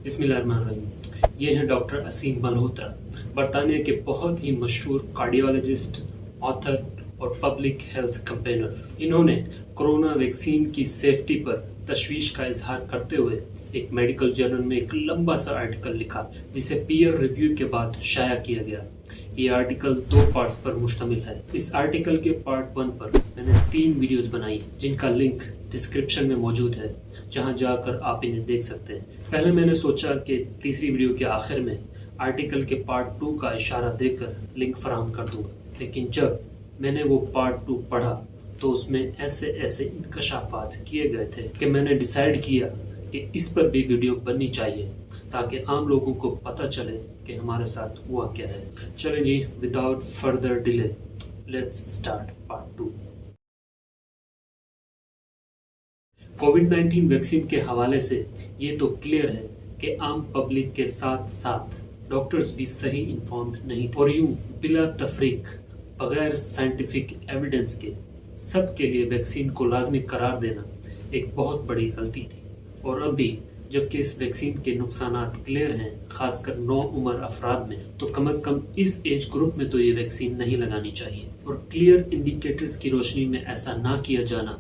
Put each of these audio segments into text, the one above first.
बिस्मिल्लाहिर्रहमानिर्रहीम। ये हैं डॉक्टर असीम मल्होत्रा, बरतानिया के बहुत ही मशहूर कार्डियोलॉजिस्ट, ऑथर और पब्लिक हेल्थ कैंपेनर। इन्होंने कोरोना वैक्सीन की सेफ्टी पर तशवीश का इजहार करते हुए एक मेडिकल जर्नल में एक लंबा सा आर्टिकल लिखा, जिसे पीयर रिव्यू के बाद शाया किया गया। ये आर्टिकल 2 पार्ट्स पर मुश्तमिल है। इस आर्टिकल के पार्ट 1 पर मैंने 3 वीडियोस बनाई हैं, जिनका लिंक डिस्क्रिप्शन में मौजूद है, जहां जाकर आप इन्हें देख सकते हैं। पहले मैंने सोचा कि तीसरी वीडियो के आखिर में आर्टिकल के पार्ट 2 का इशारा देकर लिंक फराहम कर दूंगा, लेकिन जब मैंने वो पार्ट 2 पढ़ा तो उसमें ऐसे ऐसे इंकशाफात किए गए थे कि मैंने डिसाइड किया कि इस पर भी वीडियो बननी चाहिए, ताकि आम लोगों को पता चले कि हमारे साथ हुआ क्या है। चलें जी, without further delay let's start part 2। कोविड-19 वैक्सीन के हवाले से ये तो क्लियर है कि आम पब्लिक के साथ साथ डॉक्टर्स भी सही इन्फॉर्म्ड नहीं थे, और यूं बिला तफरीक बगैर साइंटिफिक एविडेंस के सब के लिए वैक्सीन को लाजमी करार देना एक बहुत बड़ी गलती थी। और अब भी जबकि इस वैक्सीन के नुकसानात क्लियर हैं, खासकर 9 उम्र अफराद में, तो कम से कम इस एज ग्रुप में तो ये वैक्सीन नहीं लगानी चाहिए। और क्लियर इंडिकेटर्स की रोशनी में ऐसा ना किया जाना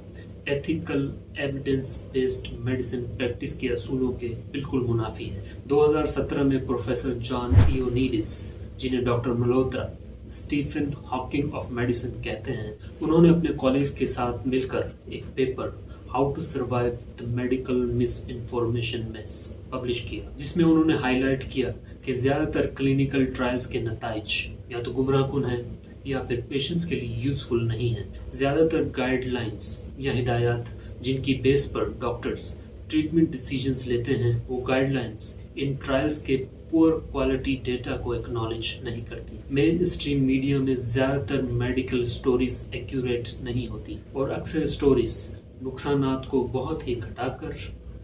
ethical evidence based medicine practice के असूलों के बिल्कुल मुनाफी है। 2017 में प्रोफेसर जॉन इयोनिडिस, जिन्हें doctor Malhotra Stephen Hawking of medicine कहते हैं, उन्होंने अपने कॉलेज के साथ मिलकर एक paper how to survive the medical misinformation mess publish किया, जिसमें उन्होंने हाईलाइट किया कि ज़्यादातर क्लिनिकल ट्रायल्स के नताइज या तो गुमराहकुन हैं या फिर पेशेंट्स के लिए यूजफुल नहीं है। ज़्यादातर गाइडलाइंस या हिदायत जिनकी बेस पर डॉक्टर्स ट्रीटमेंट डिसीजंस लेते हैं, वो गाइडलाइंस इन ट्रायल्स के पुअर क्वालिटी डेटा को एक्नॉलेज नहीं करती। मेन स्ट्रीम मीडिया में ज़्यादातर मेडिकल स्टोरीज एक्यूरेट नहीं होती, और अक्सर स्टोरीज नुकसानात को बहुत ही घटाकर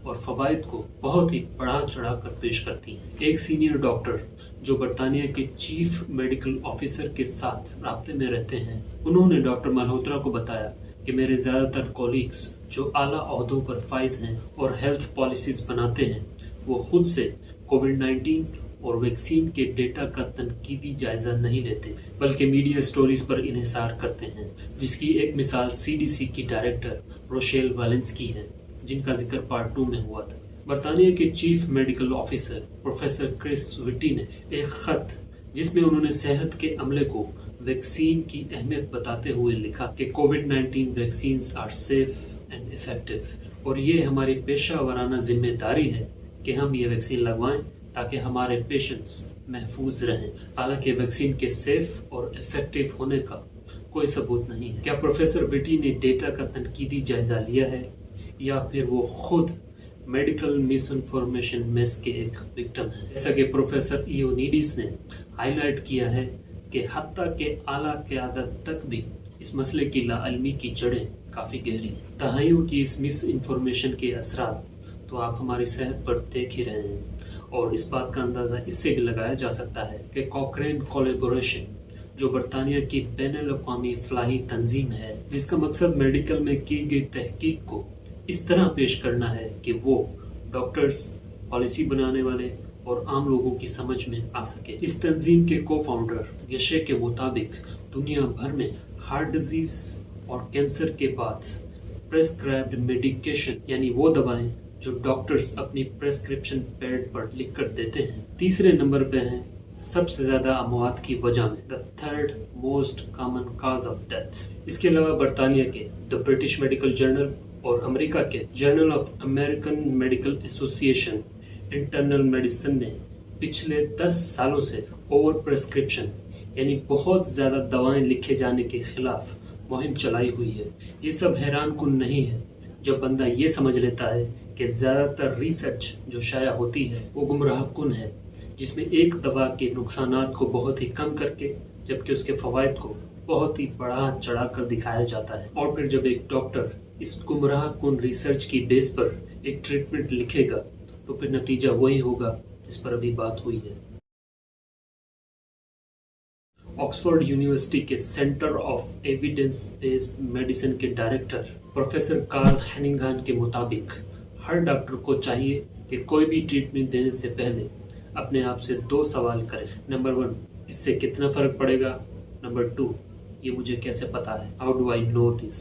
और फवाइद को बहुत ही बढ़ा चढ़ा कर पेश करती हैं। एक सीनियर डॉक्टर जो बरतानिया के चीफ मेडिकल ऑफिसर के साथ राब्ते में रहते हैं, उन्होंने डॉक्टर मल्होत्रा को बताया कि मेरे ज़्यादातर कॉलीग्स जो आला ओहदों पर फाइज हैं और हेल्थ पॉलिसीज़ बनाते हैं, वो खुद से कोविड-19 और वैक्सीन के डेटा का तनकीदी जायज़ा नहीं लेते, बल्कि मीडिया स्टोरीज पर इन्हिसार करते हैं, जिसकी एक मिसाल CDC की डायरेक्टर रोशेल वालेंस की है, जिनका जिक्र पार्ट 2 में हुआ था। बरतानिया के chief medical officer professor Chris Whitty ने एक ख़त, जिसमें उन्होंने सेहत के अमले को वैक्सीन की अहमियत बताते हुए लिखा कि कोविड-19 vaccines are safe and effective, और ये हमारी पेशा वराना जिम्मेदारी है कि हम ये वैक्सीन लगवाएं ताकि हमारे पेशेंट्स महफूज रहें। हालांकि वैक्सीन के सेफ और इफेक्टिव होने का कोई सबूत नहीं है। क्या प्रोफेसर विटी ने डेटा का तनकीदी जायजा लिया है, या फिर वो खुद मेडिकल मिस इन्फॉर्मेशन मेस के एक विक्टिम है? जैसा कि प्रोफेसर इयोनिडिस ने हाईलाइट किया है कि हत्ता के आला क़यादत तक भी इस मसले की लाइल्मी की जड़ें काफ़ी गहरी हैं। दहाइयों की इस मिस इन्फॉर्मेशन के असरात तो आप हमारी सेहत पर देख ही रहे हैं, और इस बात का अंदाज़ा इससे भी लगाया जा सकता है कि कॉकरेन कोलैबोरेशन, जो बरतानिया की बैनुल-अक़वामी फलाही तंजीम है, जिसका मकसद मेडिकल में की गई तहकीक को इस तरह पेश करना है कि वो डॉक्टर्स, पॉलिसी बनाने वाले और आम लोगों की समझ में आ सके। इस तंजीम के को फाउंडर यशे के मुताबिक दुनिया भर में हार्ट डिजीज और कैंसर के बाद प्रेस्क्राइब्ड मेडिकेशन, यानी वो दवाएं जो डॉक्टर्स अपनी प्रेस्क्रिप्शन पैड पर लिख कर देते हैं, तीसरे नंबर पे हैं सबसे ज़्यादा अमवात की वजह में, the third most common cause of death. इसके अलावा बरतानिया के द ब्रिटिश मेडिकल जर्नल और अमेरिका के journal of American medical association internal medicine ने पिछले 10 सालों से ओवर प्रेस्क्रिप्शन, यानी बहुत ज़्यादा दवाएं लिखे जाने के खिलाफ मुहिम चलाई हुई है। ये सब हैरान कुन नहीं है जब बंदा ये समझ लेता है कि ज़्यादातर रिसर्च जो शाया होती है वो गुमराह कुन है, जिसमें एक दवा के नुकसानात को बहुत ही कम करके जबकि उसके फ़वाइद को बहुत ही बढ़ा चढ़ा कर दिखाया जाता है। और फिर जब एक डॉक्टर इस गुमराह कुन रिसर्च की बेस पर एक ट्रीटमेंट लिखेगा, तो फिर नतीजा वही होगा जिस पर अभी बात हुई है। ऑक्सफोर्ड यूनिवर्सिटी के centre of evidence based medicine के डायरेक्टर प्रोफेसर कार्ल हैनिंगहान के मुताबिक हर डॉक्टर को चाहिए کہ کوئی بھی ٹریٹمنٹ دینے سے پہلے اپنے آپ سے 2 سوال کریں. نمبر 1، اس سے کتنا فرق پڑے گا. نمبر 2، یہ مجھے کیسے پتا ہے. ہاؤ ڈو آئی نو دس.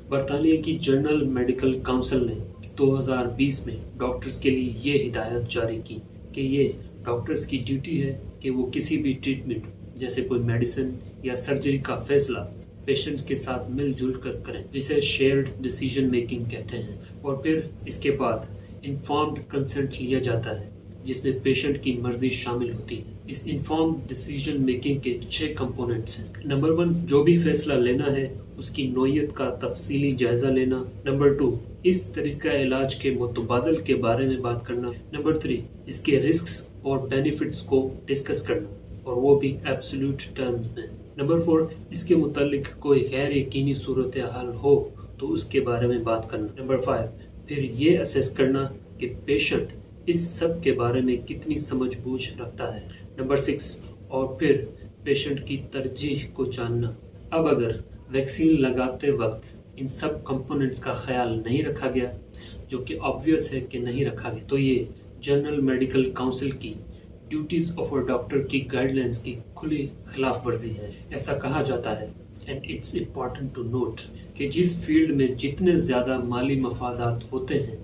برطانیہ کی جرنل میڈیکل کاؤنسل نے 2020 میں ڈاکٹرز کے لیے یہ ہدایت جاری کی کہ یہ ڈاکٹرز کی ڈیوٹی ہے کہ وہ کسی بھی ٹریٹمنٹ جیسے کوئی میڈیسن یا سرجری کا فیصلہ پیشنٹس کے ساتھ مل جل کر کریں، جسے شیئرڈ ڈیسیجن میکنگ کہتے ہیں. اور پھر اس کے بعد انفارمڈ کنسنٹ لیا جاتا ہے جس میں پیشنٹ کی مرضی شامل ہوتی ہے. اس انفارمڈ ڈیسیجن میکنگ کے 6 کمپوننٹس ہیں. نمبر 1، جو بھی فیصلہ لینا ہے اس کی نوعیت کا تفصیلی جائزہ لینا. نمبر 2، اس طریقہ علاج کے متبادل کے بارے میں بات کرنا. نمبر 3، اس کے رسکس اور بینیفٹس کو ڈسکس کرنا اور وہ بھی ایبسولوٹ ٹرمز میں. نمبر 4، اس کے متعلق کوئی غیر یقینی صورتحال ہو تو اس کے بارے میں بات کرنا. نمبر 5، پھر یہ اسیس کرنا کہ پیشنٹ اس سب کے بارے میں کتنی سمجھ بوجھ رکھتا ہے. نمبر 6، اور پھر پیشنٹ کی ترجیح کو جاننا. اب اگر ویکسین لگاتے وقت ان سب کمپوننٹس کا خیال نہیں رکھا گیا، جو کہ آبویس ہے کہ نہیں رکھا گیا، تو یہ جنرل میڈیکل کاؤنسل کی ڈیوٹیز آف اے ڈاکٹر کی گائیڈ لائنس کی کھلی خلاف ورزی ہے. ایسا کہا جاتا ہے and it's important to note کہ جس فیلڈ میں جتنے زیادہ مالی مفادات ہوتے ہیں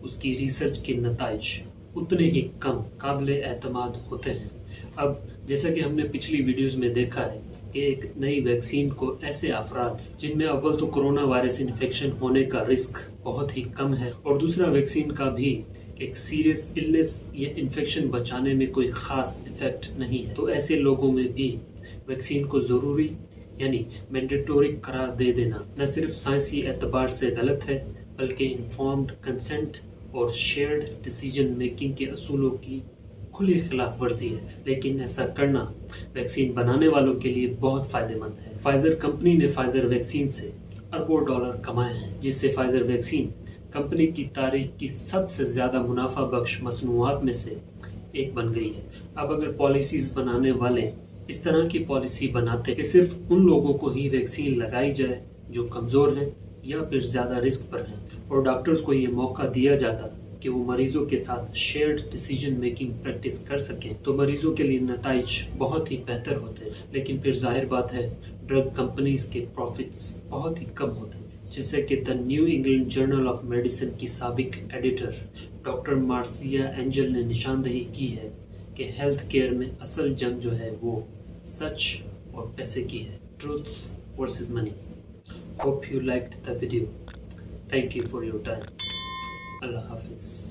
اس کی ریسرچ کے نتائج اتنے ہی کم قابل اعتماد ہوتے ہیں. اب جیسا کہ ہم نے پچھلی ویڈیوز میں دیکھا ہے کہ ایک نئی ویکسین کو ایسے افراد جن میں اول تو کرونا وائرس انفیکشن ہونے کا رسک بہت ہی کم ہے اور دوسرا ویکسین کا بھی ایک سیریس النس یا انفیکشن بچانے میں کوئی خاص ایفیکٹ نہیں ہے، تو ایسے لوگوں میں بھی ویکسین کو ضروری یعنی مینڈیٹوری قرار دے دینا نہ صرف سائنسی اعتبار سے غلط ہے بلکہ انفارمڈ کنسنٹ اور شیئرڈ ڈیسیجن میکنگ کے اصولوں کی کھلی خلاف ورزی ہے. لیکن ایسا کرنا ویکسین بنانے والوں کے لیے بہت فائدہ مند ہے. فائزر کمپنی نے فائزر ویکسین سے اربوں ڈالر کمائے ہیں، جس سے فائزر ویکسین کمپنی کی تاریخ کی سب سے زیادہ منافع بخش مصنوعات میں سے ایک بن گئی ہے. اب اگر پالیسیز بنانے والے اس طرح کی پالیسی بناتے کہ صرف ان لوگوں کو ہی ویکسین لگائی جائے جو کمزور ہیں یا پھر زیادہ رسک پر ہیں، اور ڈاکٹرز کو یہ موقع دیا جاتا کہ وہ مریضوں کے ساتھ شیئرڈ ڈیسیجن میکنگ پریکٹس کر سکیں، تو مریضوں کے لیے نتائج بہت ہی بہتر ہوتے. لیکن پھر ظاہر بات ہے ڈرگ کمپنیز کے پروفٹس بہت ہی کم ہوتے، جیسے کہ the New England Journal of Medicine کی سابق ایڈیٹر ڈاکٹر مارسیا اینجل نے نشاندہی کی ہے کہ ہیلتھ کیئر میں اصل جنگ جو ہے وہ سچ اور پیسے کی ہے. Truth versus money. Hope you liked the video. Thank you for your time. Allah Hafiz.